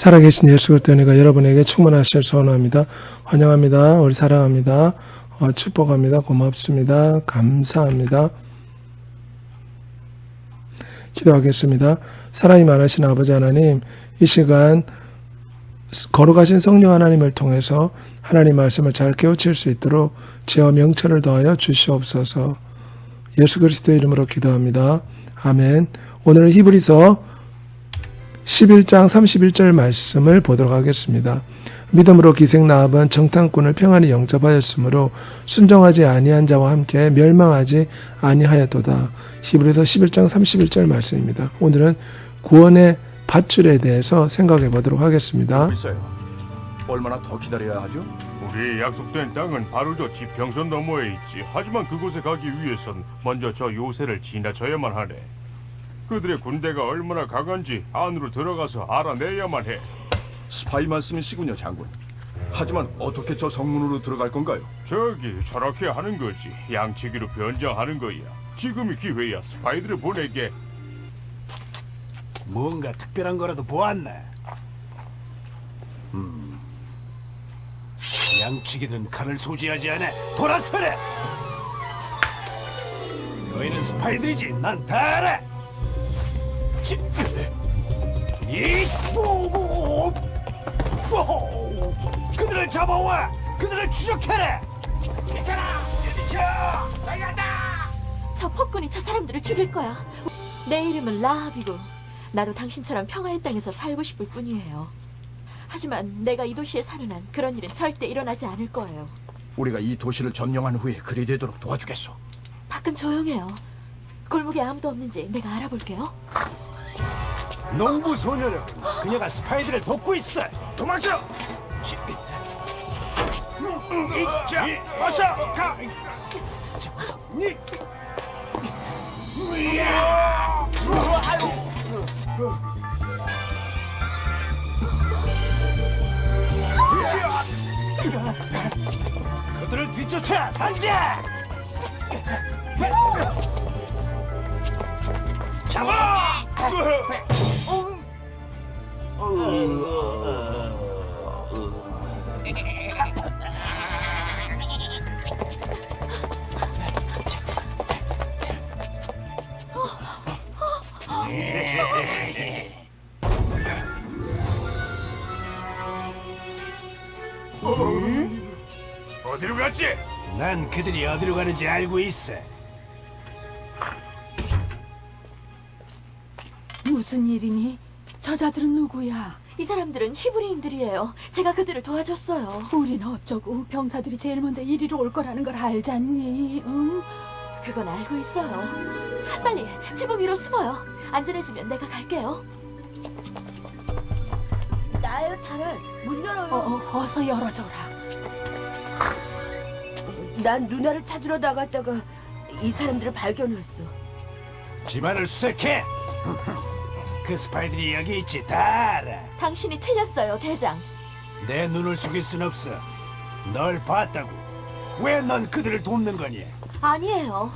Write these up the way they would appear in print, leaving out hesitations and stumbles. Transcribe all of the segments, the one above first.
살아계신 예수 그리스도의 은혜가 여러분에게 충만하시길 소원합니다. 환영합니다. 우리 사랑합니다. 축복합니다. 고맙습니다. 감사합니다. 기도하겠습니다. 사랑이 많으신 아버지 하나님, 이 시간 거룩하신 성령 하나님을 통해서 하나님 말씀을 잘 깨우칠 수 있도록 지혜와 명철을 더하여 주시옵소서. 예수 그리스도의 이름으로 기도합니다. 아멘. 오늘 히브리서 11장 31절 말씀을 보도록 하겠습니다. 믿음으로 기생 라합은 정탐꾼을 평안히 영접하였으므로 순종하지 아니한 자와 함께 멸망하지 아니하였도다. 히브리서 11장 31절 말씀입니다. 오늘은 구원의 밧줄에 대해서 생각해 보도록 하겠습니다. 글쎄요. 얼마나 더 기다려야 하죠? 우리의 약속된 땅은 바로 저 지평선 너머에 있지. 하지만 그곳에 가기 위해선 먼저 저 요새를 지나쳐야만 하네. 그들의 군대가 얼마나 강한지 안으로 들어가서 알아내야만 해. 스파이 말씀이시군요, 장군. 하지만 어떻게 저 성문으로 들어갈 건가요? 저기 저렇게 하는 거지. 양치기로 변장하는 거야. 지금이 기회야. 스파이들을 보내게. 뭔가 특별한 거라도 보았나? 양치기들은 칼을 소지하지 않아. 돌아서라! 너희는 스파이들이지. 난 다 알아. 그들을 잡아와. 그들을 추적해라. 비켜라! 비켜! 저기 간다! 저 폭군이 저 사람들을 죽일 거야. 내 이름은 라합이고 나도 당신처럼 평화의 땅에서 살고 싶을 뿐이에요. 하지만 내가 이 도시에 사는 한 그런 일은 절대 일어나지 않을 거예요. 우리가 이 도시를 점령한 후에 그리 되도록 도와주겠소. 밖은 조용해요. 골목에 아무도 없는지 내가 알아볼게요. 농부 소녀는 그녀가 스파이들을 돕고 있어. 도망쳐! 자, 어서 가! 자, 어서. 그들을 뒤쫓아! 당장! 잡아! 어디로 갔지? 난 그들이 어디로 가는지 알고 있어. 무슨 일이니? 저자들은 누구야? 이 사람들은 히브리인들이에요. 제가 그들을 도와줬어요. 우린 어쩌고 병사들이 제일 먼저 이리로 올 거라는 걸 알잖니? 응? 그건 알고 있어요. 빨리 지붕 위로 숨어요. 안전해지면 내가 갈게요. 나요, 달을 문 열어요. 어서 열어줘라. 난 누나를 찾으러 나갔다가 이 사람들을 발견했어. 집안을 수색해. 그 스파이들이 여기 있지. 다 알아. 당신이 틀렸어요, 대장. 내 눈을 속일 순 없어. 널 봤다고. 왜 넌 그들을 돕는 거니? 아니에요.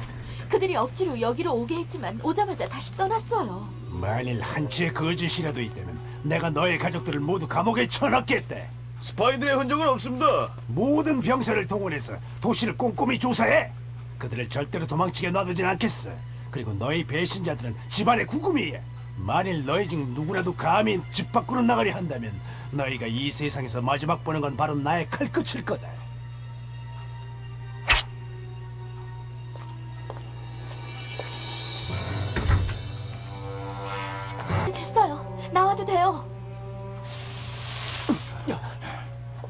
그들이 억지로 여기로 오게 했지만 오자마자 다시 떠났어요. 만일 한치의 거짓이라도 있다면 내가 너의 가족들을 모두 감옥에 쳐넣겠다. 스파이들의 흔적은 없습니다. 모든 병사를 동원해서 도시를 꼼꼼히 조사해. 그들을 절대로 도망치게 놔두진 않겠어. 그리고 너희 배신자들은 집안의 구금이야. 만일 너희 중 누구라도 감히 집 밖으로 나가려 한다면 너희가 이 세상에서 마지막 보는 건 바로 나의 칼끝일 거다. 됐어요. 나와도 돼요.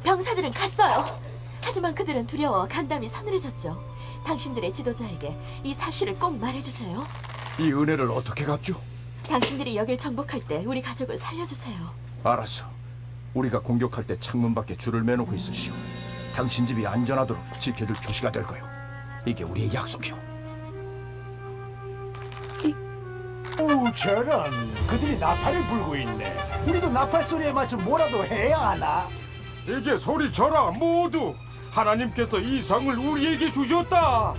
병사들은 갔어요. 하지만 그들은 두려워 간담이 서늘해졌죠. 당신들의 지도자에게 이 사실을 꼭 말해주세요. 이 은혜를 어떻게 갚죠? 당신들이 여길 정복할 때 우리 가족을 살려주세요. 알았어. 우리가 공격할 때 창문 밖에 줄을 매놓고 있으시오. 당신 집이 안전하도록 지켜줄 표시가 될 거요. 이게 우리의 약속이오. 오, 저런. 그들이 나팔을 불고 있네. 우리도 나팔 소리에 맞춰 뭐라도 해야 하나? 이게 소리쳐라 모두. 하나님께서 이 성을 우리에게 주셨다.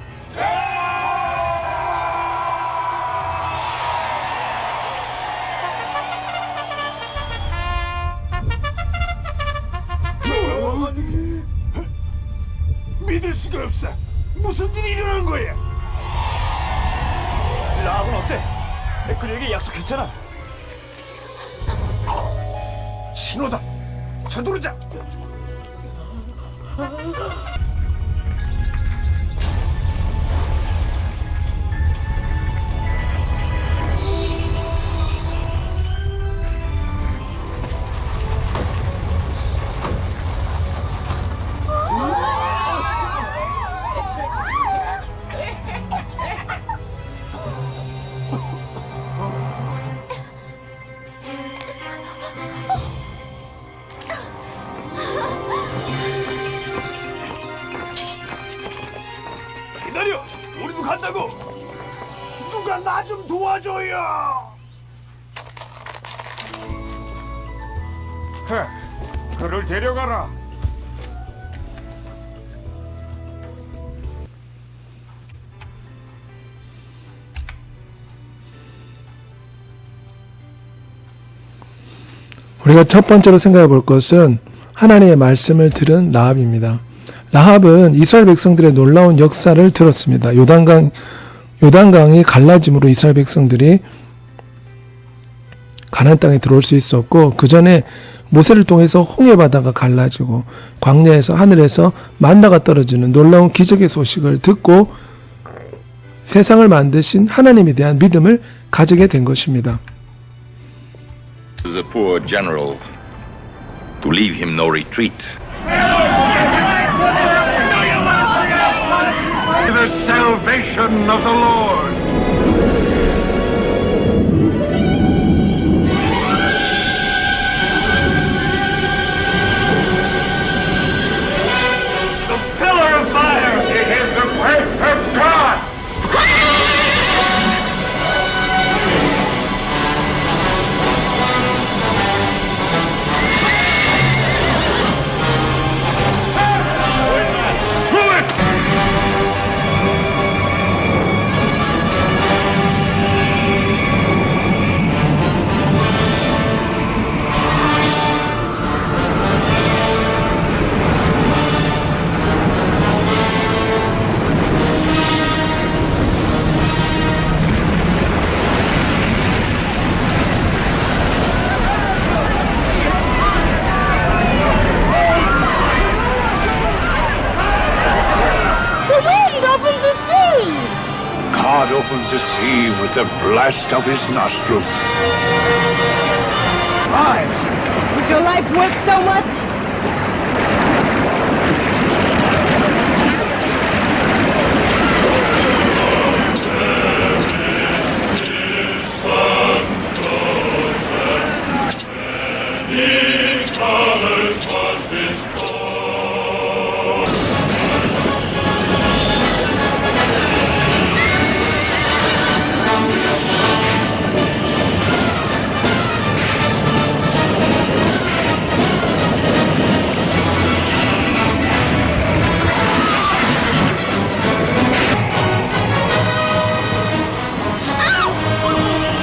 믿을 수가 없어. 무슨 일이 일어난 거야? 라합은 어때? 그에게 약속했잖아. 신호다. 서두르자. 기다려. 우리도 간다고. 누가 나 좀 도와줘요. 그를 데려가라. 우리가 첫 번째로 생각해 볼 것은 하나님의 말씀을 들은 라합입니다. 라합은 이스라엘 백성들의 놀라운 역사를 들었습니다. 요단강이 갈라짐으로 이스라엘 백성들이 가나안 땅에 들어올 수 있었고, 그 전에 모세를 통해서 홍해 바다가 갈라지고 광야에서 하늘에서 만나가 떨어지는 놀라운 기적의 소식을 듣고 세상을 만드신 하나님에 대한 믿음을 가지게 된 것입니다. The poor general to leave him no retreat. The salvation of the Lord. The pillar of fire. It is the breath of God. God opens the sea with the blast of his nostrils. Why? Was your life worth so much?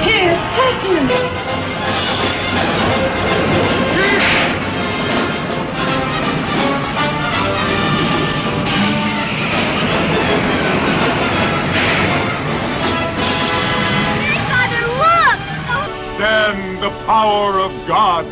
Here, take him. Stand the power of God.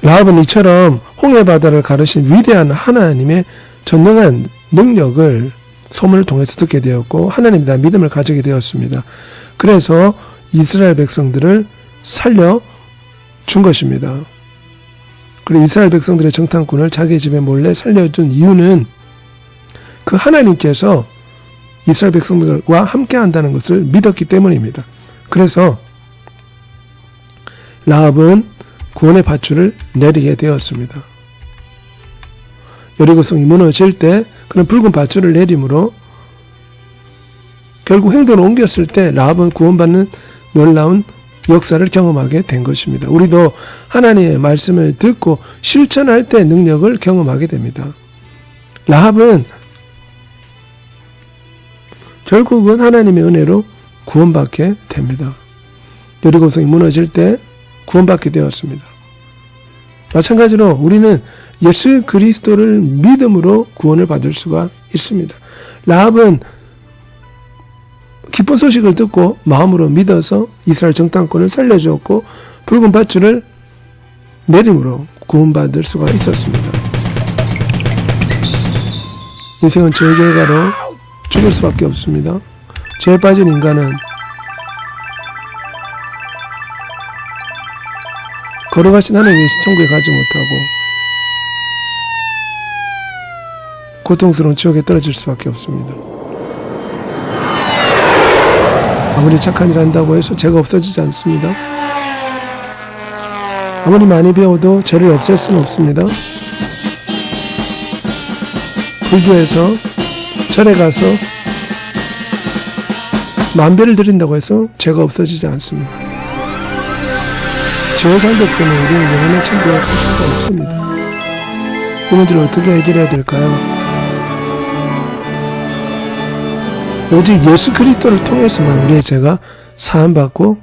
라합은 이처럼 홍해 바다를 가르신 위대한 하나님의 전능한 능력을 소문을 통해서 듣게 되었고 하나님에 대한 믿음을 가지게 되었습니다. 그래서 이스라엘 백성들을 살려 준 것입니다. 그리고 이스라엘 백성들의 정탐꾼을 자기 집에 몰래 살려준 이유는 그 하나님께서 이스라엘 백성들과 함께 한다는 것을 믿었기 때문입니다. 그래서 라합은 구원의 밧줄을 내리게 되었습니다. 여리고성이 무너질 때 그는 붉은 밧줄을 내림으로 결국 행동을 옮겼을 때 라합은 구원받는 놀라운 역사를 경험하게 된 것입니다. 우리도 하나님의 말씀을 듣고 실천할 때 능력을 경험하게 됩니다. 라합은 결국은 하나님의 은혜로 구원받게 됩니다. 여리고성이 무너질 때 구원받게 되었습니다. 마찬가지로 우리는 예수 그리스도를 믿음으로 구원을 받을 수가 있습니다. 라합은 기쁜 소식을 듣고 마음으로 믿어서 이스라엘 정탐꾼을 살려주었고 붉은 밧줄을 내림으로 구원받을 수가 있었습니다. 인생은 죄의 결과로 죽을 수밖에 없습니다. 죄에 빠진 인간은 거룩하신 하나님의 계신 천국에 가지 못하고 고통스러운 지옥에 떨어질 수밖에 없습니다. 아무리 착한 일 한다고 해서 죄가 없어지지 않습니다. 아무리 많이 배워도 죄를 없앨 수는 없습니다. 불교에서 절에 가서 만배를 드린다고 해서 죄가 없어지지 않습니다. 죄의 장벽 때문에 우리는 영원한 천국에 갈 수가 없습니다. 이 문제를 어떻게 해결해야 될까요? 오직 예수 그리스도를 통해서만 우리의 죄가 사함받고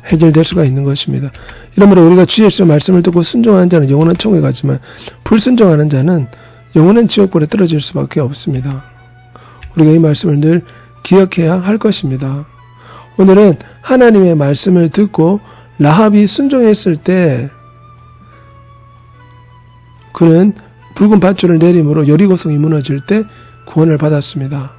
해결될 수가 있는 것입니다. 이러므로 우리가 주 예수의 말씀을 듣고 순종하는 자는 영원한 천국에 가지만 불순종하는 자는 영원한 지옥불에 떨어질 수밖에 없습니다. 우리가 이 말씀을 늘 기억해야 할 것입니다. 오늘은 하나님의 말씀을 듣고 라합이 순종했을 때 그는 붉은 밧줄을 내림으로 여리고성이 무너질 때 구원을 받았습니다.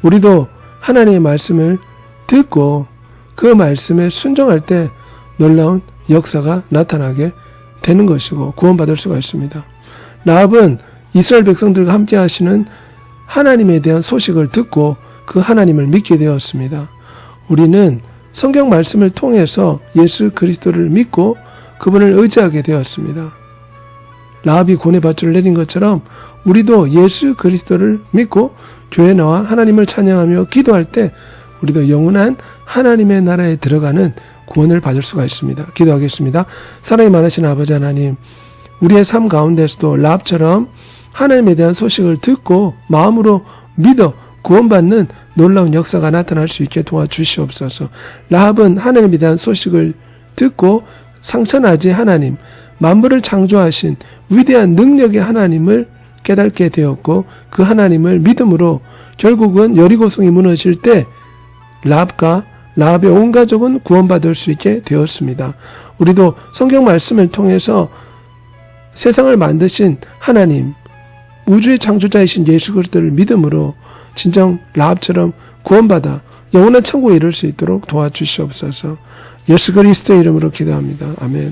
우리도 하나님의 말씀을 듣고 그 말씀에 순종할 때 놀라운 역사가 나타나게 되는 것이고 구원받을 수가 있습니다. 라합은 이스라엘 백성들과 함께 하시는 하나님에 대한 소식을 듣고 그 하나님을 믿게 되었습니다. 우리는 성경 말씀을 통해서 예수 그리스도를 믿고 그분을 의지하게 되었습니다. 라합이 구원의 밧줄을 내린 것처럼 우리도 예수 그리스도를 믿고 교회에 나와 하나님을 찬양하며 기도할 때 우리도 영원한 하나님의 나라에 들어가는 구원을 받을 수가 있습니다. 기도하겠습니다. 사랑이 많으신 아버지 하나님, 우리의 삶 가운데서도 라합처럼 하나님에 대한 소식을 듣고 마음으로 믿어 구원받는 놀라운 역사가 나타날 수 있게 도와주시옵소서. 라합은 하나님에 대한 소식을 듣고 상천하지 하나님, 만물을 창조하신 위대한 능력의 하나님을 깨닫게 되었고 그 하나님을 믿음으로 결국은 여리고성이 무너질 때 라합과 라합의 온 가족은 구원받을 수 있게 되었습니다. 우리도 성경 말씀을 통해서 세상을 만드신 하나님, 우주의 창조자이신 예수 그리스도를 믿음으로 진정 라합처럼 구원받아 영원한 천국에 이를 수 있도록 도와주시옵소서. 예수 그리스도의 이름으로 기도합니다. 아멘.